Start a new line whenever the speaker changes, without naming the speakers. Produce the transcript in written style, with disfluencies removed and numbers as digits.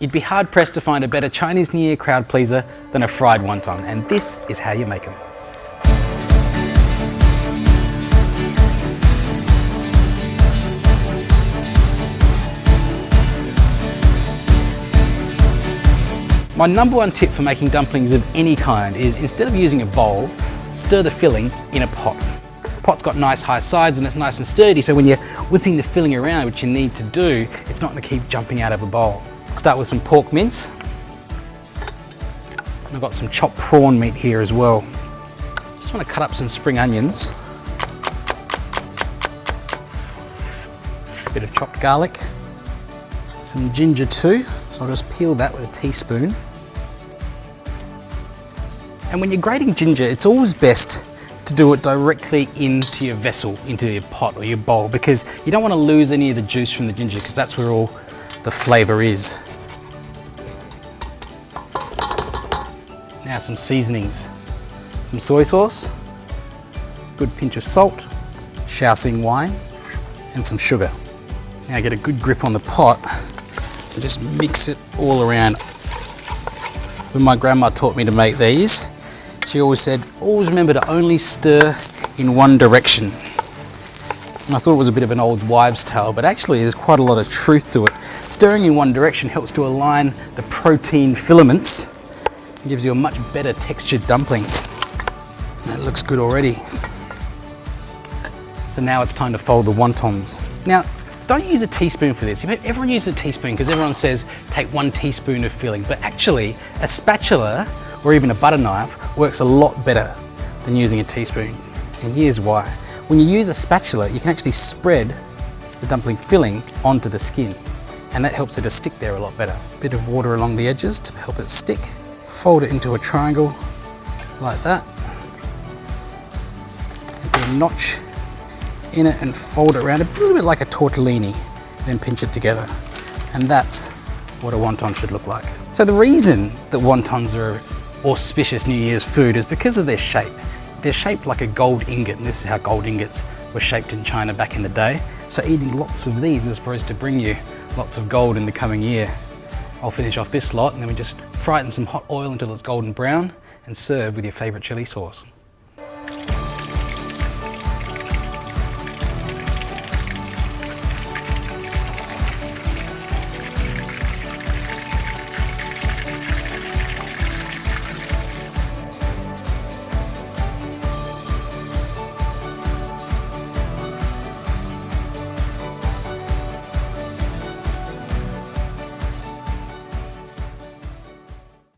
You'd be hard pressed to find a better Chinese New Year crowd pleaser than a fried wonton, and this is how you make them. My number one tip for making dumplings of any kind is, instead of using a bowl, stir the filling in a pot. The pot's got nice high sides and it's nice and sturdy, so when you're whipping the filling around, which you need to do, it's not going to keep jumping out of a bowl. Start with some pork mince. And I've got some chopped prawn meat here as well. Just want to cut up some spring onions. A bit of chopped garlic. Some ginger too, so I'll just peel that with a teaspoon. And when you're grating ginger, it's always best to do it directly into your vessel, into your pot or your bowl, because you don't want to lose any of the juice from the ginger, because that's where all the flavour is. Now some seasonings. Some soy sauce, good pinch of salt, Shaoxing wine, and some sugar. Now get a good grip on the pot and just mix it all around. When my grandma taught me to make these, she always said, always remember to only stir in one direction. And I thought it was a bit of an old wives' tale, but actually there's quite a lot of truth to it. Stirring in one direction helps to align the protein filaments and gives you a much better textured dumpling. That looks good already. So now it's time to fold the wontons. Now, don't use a teaspoon for this. Everyone uses a teaspoon because everyone says take 1 teaspoon of filling, but actually a spatula or even a butter knife works a lot better than using a teaspoon. And here's why. When you use a spatula, you can actually spread the dumpling filling onto the skin, and that helps it to stick there a lot better. A bit of water along the edges to help it stick. Fold it into a triangle like that. And put a notch in it and fold it around a little bit like a tortellini, then pinch it together. And that's what a wonton should look like. So the reason that wontons are auspicious New Year's food is because of their shape. They're shaped like a gold ingot, and this is how gold ingots were shaped in China back in the day. So eating lots of these is supposed to bring you lots of gold in the coming year. I'll finish off this lot and then we just fry it in some hot oil until it's golden brown and serve with your favourite chilli sauce.